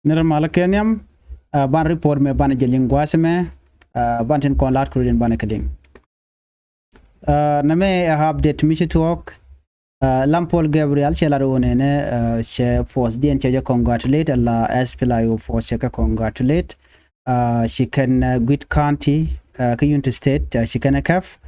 Normal kenyam ban report me ban jeling guasme ban tin kon lat kudin ban kading. Na me update mi talk Lampol Gabriel Chelarone she force dien che congratulate la SPLA IO force che congratulate she can Guit County Kayunti State she can kaf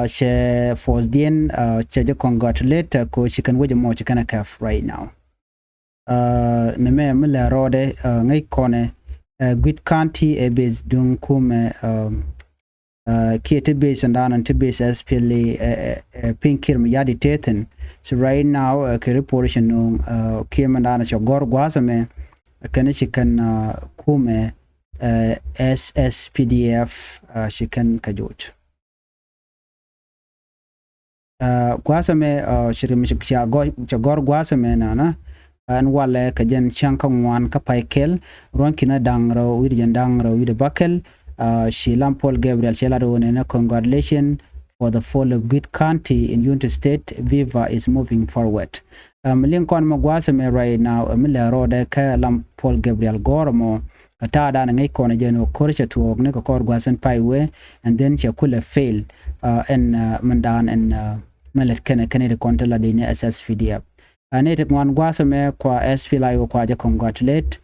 she force dien che congratulate ko she can wage mo che can kaf right now na me mala rode ngai kone Guit County e base dung kuumɛ kiete base and dan to base SPLA pinkir mi yadi teten. So right now ke reportation no kiemandana cho gor gwasame kanichi kan kuumɛ SSPDF shikan kajot gwasame shirimish cha gor gwasame na an wale kajen chanka ngwan kapaikel ronkina dangro wirjan dangro wid bakel she Lampol Gabriel Chelarone congratulations for the fall of Guit County in United State. Viva is moving forward. Lincoln Magwasame right now Mila Rode ka Lampol Gabriel Gormo Katada and Aikon Geno Korsha to Ogneko Korgwasan Paiwe and then Chakula fail and Mandan and Melet Canada Contela de SSVDF. Native one Gwasame kwa SPLA IO kwa congratulate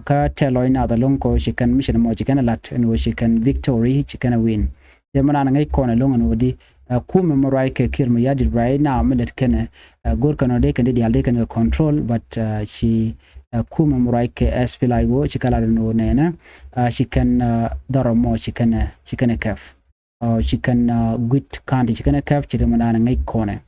ka telo ina da lonko she can mission mo she can lat and she can victory she can win de manana ngai kona longo no di kuumɛ morai ke kirma yadi right now melet kene gor kana de kan de alde kan control but she kuumɛ morai ke SPLA IO she kala no nena she can daro she can kaf she can Guit County she can kaf she de manana ngai kona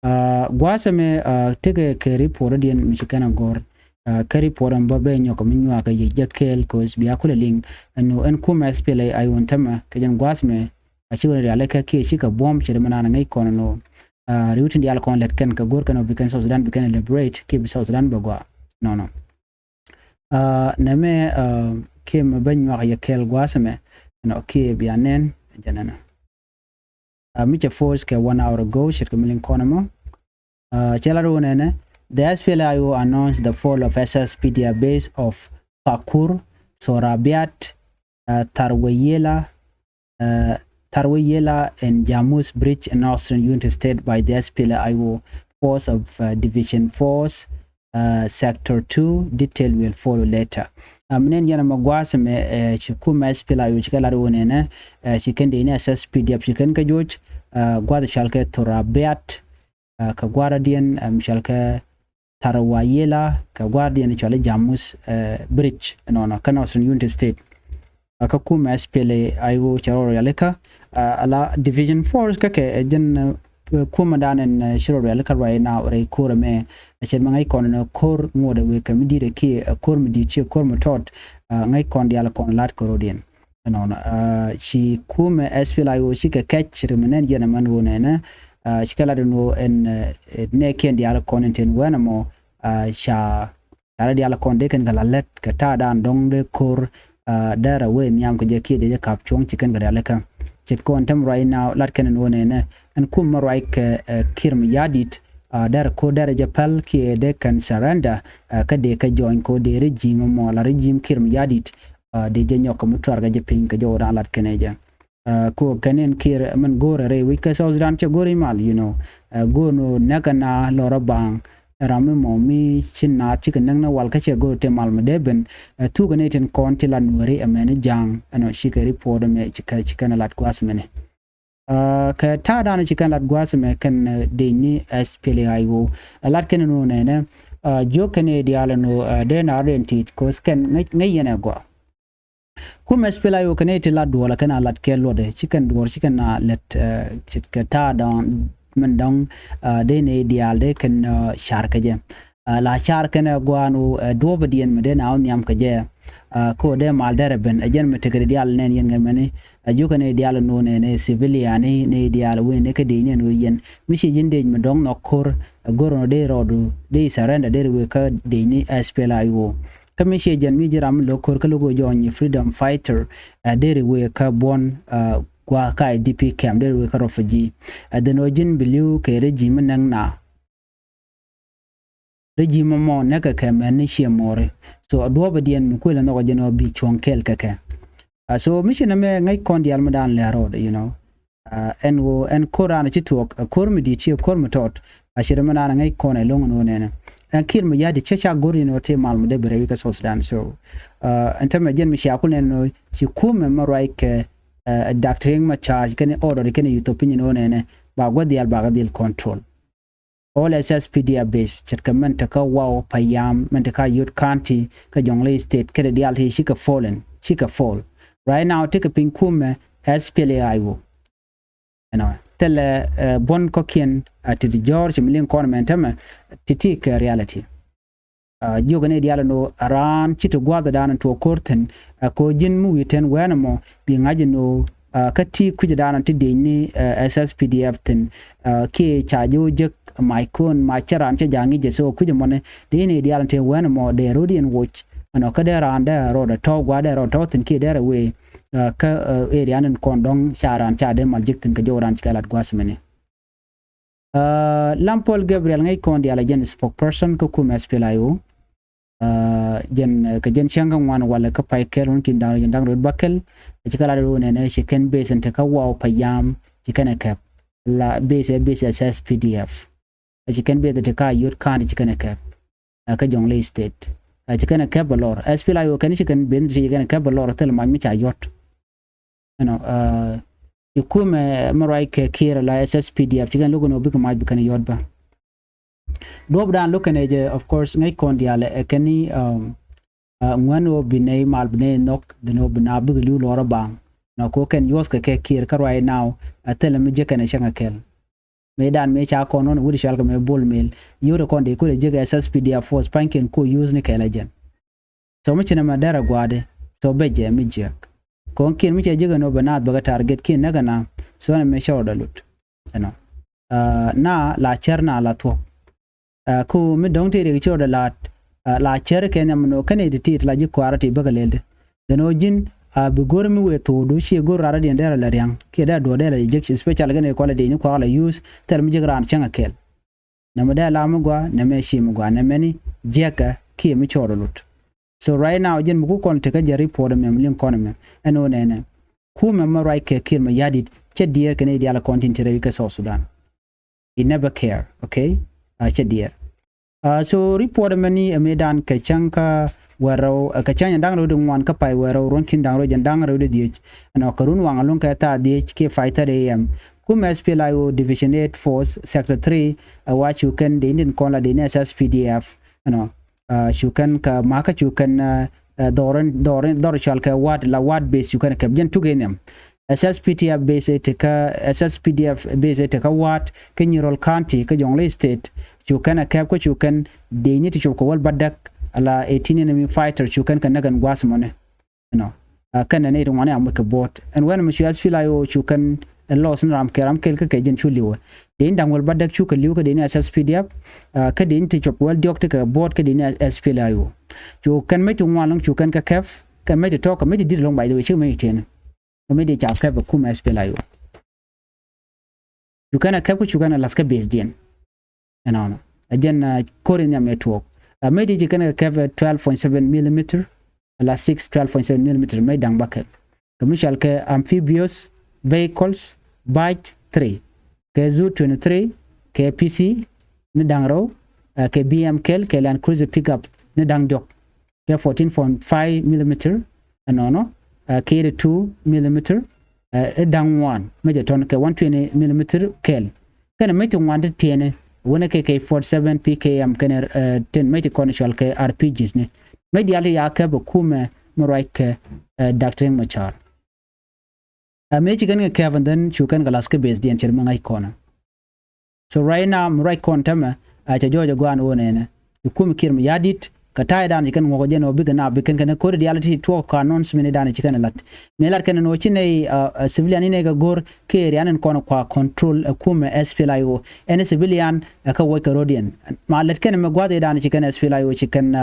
gwasame tege ke report dien mi she kana gor kari poran babe nyoko minwa ka yejakel cause biya kula ling no en kuumɛ SPLA IO ntama kajan gwasme achigo ne aleka ki shika bomb chere manana ngai kono no riutin di alkon let ken ka gor kana bikan South Sudan bikan liberate ki South Sudan bagwa no na me kim banwa ka yekel gwasme no ki bianen janana micha force ke 1 hour ago shirka milin kono mo chelaro nene. The SPLA IO announced the fall of SSPDF base of Pakur, Sorabiat, Tarweyela, and Jamus Bridge in Northern United State by the SPLA IO force of Division Force, Sector 2. Detail will follow later. Mnen yana magwasa me kuumɛ SPLA IO chikalaru nene chikende ina SSPDF chiken ka joj gwada chalke Torabiat ka gwada dien chalke Tarawayela ka guardian chale Jamus Bridge no kana Northern United State ka kuumɛ SPLA IO charo yaleka ala Division Force ka ke jen kuumɛ danen shiro yaleka right now re kore me chen ngai kon no kor ngode we ka midire ki kor midi chi kor motot ngai kon diala kon lat korodien no chi kuumɛ SPLA IO shi ka catch remenen jena man wonena shikala no en ne ken diala konten wanamo sha tare diala konde ken galalet ka ta dan dong de kor dara we nyam ko je ki de kap chong chicken ga alaka chit kon tam right now lat ken no ne en kuumɛ right ke kirm yadit dara ko dara japal ki de kan surrender ka de ka join ko de regime mo la regime kirm yadit de je nyoko mutwar ga je pin ka jo ran lat keneja ko kanen kir man gore re we ka South Sudan che gore mal go no nagana lora bang rame mo mi chinna chicken nang na wal ka che go te mal medeben tu ganeten konti la Nuer amene jang ano shika report me chicken lat gwasmene ka ta dana chicken lat gwasme kan de ni SPLA IO lat ken no ne jo kene diala no de na rentit ko sken ngai yana go kuumɛ SPLA IO kaneti la dola kana lat kello de chicken na let chitka ta dan mendang de ne dial de kan sharka je la sharka na gwanu dobadien mede na nyam ka je ko de mal derben ajen metegre dial nen yen ngamene ajuka ne dial no ne civilian ne dial we ne ka de ne no yen mishi jinde medong no kor goro de rodu de sarenda de we ka de ni SPLA IO kamishe jan mi jiram lo kor ka logo joni freedom fighter dere we ka bon kwa ka IDP camp dere we ka refugee adeno jin biliu ke regime nang na regime mo ne ka kemen she more so do ba dien ko la no jeno bi chonkel keke so mission me ngai kon dial madan le road you know en korana ci tok kor mi di ci kor mi tot ashira mana ngai kon e longo no nene en kir mi yadi checha gori no te mal mu de bere ka so Sudan so entama jen mi shakul no ci kuumɛ marai ke doctoring ma charge kene order kene utopinion no nene ba godial ba gadil control all SSPD base chatkaman ta ka WAU Payam man ta ka Youth County ka Jonglei State kede dial he shika fall right now take a pin kuumɛ SPLA IO you know tele bon kokien at the George Milling Cornment titi ke reality jogane dial no aran chito gwada dan to korten ko jin mu witen wenamo bi ngaji no kati kuje dan ti deni SSPDF ten ke chajo jek maikon ma charan che jangi je so kuje mone deni dial te wenamo de rodian watch ano kada randa roda to gwada ro to ten ke dere we ka area nan kondong charan cha de maljik ten ka joran chkalat gwasmene Lampol Gabriel ngai kon dial jen spokesperson ko kuumɛ SPLA IO jen ka jen changa wan wala ka pai kelon kin dang rod bakel chikala ro ne chicken base ente ka WAU Payam chicken cap la base SSPDF chicken base te ka Youth County chicken cap ka Jonglei State chicken cap balor SPLA IO kan chicken ben chicken cap balor tel ma mi cha yot you know kuumɛ marai ke kira la SSPDF chicken logo no big ma bi kan yot ba dob dan looking at of course ngai kon diale ekani ngwano binay mal binay nok deno bina biglu lora bang na ko ken yos ke kir ka right now atela mi je kana shanga kel medan me cha ko non wuri shal ka me bol mel yoro kon de ko je SSPDF force panken ko use ni kala jen so mi china madara gwade so beje mi je kon kin mi je no bana baga target kin naga na so na me shawda lut you know na la cherna la to ko mi don te de choda la cher ken amno kane de tit la ji kwarati bagalelde deno jin bi gormi we to do shi gor rara de ndera la riang ke da do de la injection special gane ko la de ni ko la use ter mi jigran changa kel na ma da la mu gwa na me shi mu gwa na meni jeka ki mi chodo lut so right now jin mu ko te ka je report me lin kon me eno nene kuumɛ marai ke kir ma yadi che dier kane dia la content re ka South Sudan he never care okay che dier so report mani medan ka chanka waro ka chanya dang ro dum ka pai waro ron kin dang ro jan dang ro de die ana karun wang alon ka ta die ke fighter am kuumɛ SPLA IO division 8 force sector 3 what you can the Indian kola the SSPDF ano shukan ka maka shukan doran chal ka wad base you can kabjan tugenem SSPDF base te ka SSPDF base te ka wat Kenyirol County ka Jonglei State chukan kap ko chukan de ni ti ko wal badak ala 18 enemy fighter chukan kan nagan gwasmone you know kan ne ron wani amka bot and when much SPLA IO chukan loss ram keram kel ka kejin chuliwo de ndang wal badak chukan liu ka de ni SSPDF ka de ni ti chop wal diok te ka bot ka de ni SPLA IO chukan me tu ngwalong chukan ka kaf kan me to ka me di long by the way chu me ten me de chap ka kuumɛ SPLA IO chukan ka ko chukan laska base dien ano again Korean network maybe you can cover 12.7 millimeter la 12.7 millimeter may dang bucket commercial ke amphibious vehicles byte 3 ke Zoo 23 ke PC ne dang ro ke BM kel ke Land Cruiser pickup ne dang dok ke 14.5 millimeter ano ke 2 millimeter dang 1 major ton ke 120 millimeter kel kana may to wande tiene wona ke 47 PKM kene 10 meti conditional ke RPGs ne media ya ke ba kuumɛ marai ke doctoring machar meji kan ke vandan chukan galas ke base dien cherma ngai kona so right now marai kontama ta jojo gwan wona ne kuumɛ kirma yadit ka tay dan jikan ngo jeno bigana bikan kana ko reality to canons mini dan jikan lat melar kana no chine civilian ne ga gor ke rianen kono kwa control kuumɛ SPLA IO en civilian ka wo Rodian malat kana me gwade dan jikan SPLA IO jikan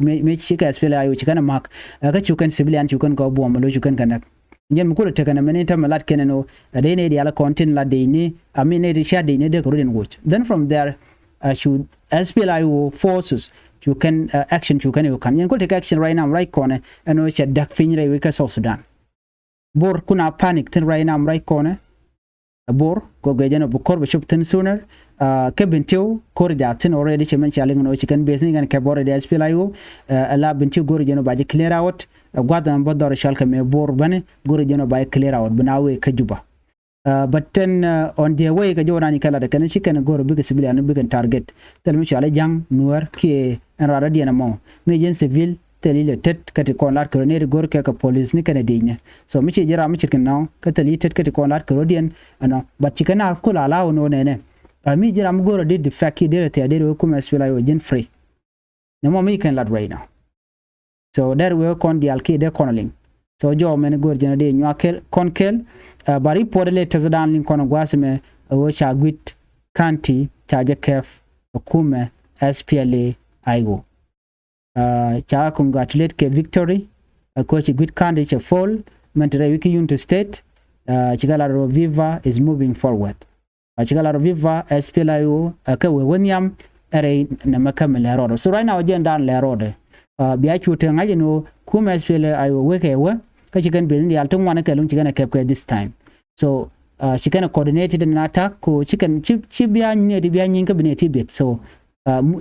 me chika SPLA IO jikan mak ka chukan civilian chukan ko bo malo chukan kana nyen mu ko te kana meni ta malat kana no de ne dia la content la de ni amine de sha de ne de Rodian watch then from there should SPLA IO forces you can action you can yen ko take action right now right corner and we should dak finre we ka South Sudan bor kuna panic tin right now right corner bor go gejano bu korbe shop tin sooner ke bintiu kor jatin already chemen challenge no chicken business and ke bor de SPLA IO ala bintiu gor jeno ba clear out gwadan bodor shalka me bor bane gor jeno ba clear out banawe ka juba but then on the way ka jona ni kala da kan chicken gor big civilian big target tel mi chala jang nuer ki en rara diena mo me jen civil telile tet kati konlat ko ne gor ke ka police ni kana dinya so mi ci jira mi chicken now ka teli tet kati konlat ko dien ano but chicken na ko la lawo no ne mi jira mi gor did the faki dere te adere ko SPLA IO jen free no mo mi kan lad right now so there we kon di alkide konoling so jo men gor jena de nyakel konkel bari podele tazadan lin kono gwasme wo cha guit kanti chaje kef kuumɛ SPLA IO cha congratulate ke victory coach guit kanti che fall mentre wiki unit state chigala Viva is moving forward chigala Viva SPLA IO ka we wonyam ere na makamele rodo so right now agenda le rodo biya chute ngaje no kuumɛ SPLA IO weke we ka chicken bin di altun wana kalun chicken kep this time so she can coordinated an attack ko chicken chi biya ne di biya nyinka bineti bit so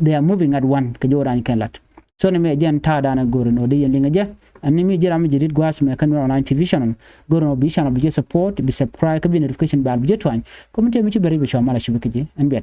they are moving at one ka joran kan lat so ne me jen ta dana goro no de yen linga ani mi jira mi jidit gwas me kan online tv channel goro no bi channel bi support bi subscribe ka bi notification bell bi jetwan comment mi ci bari bi chama la shi bi kiji an biya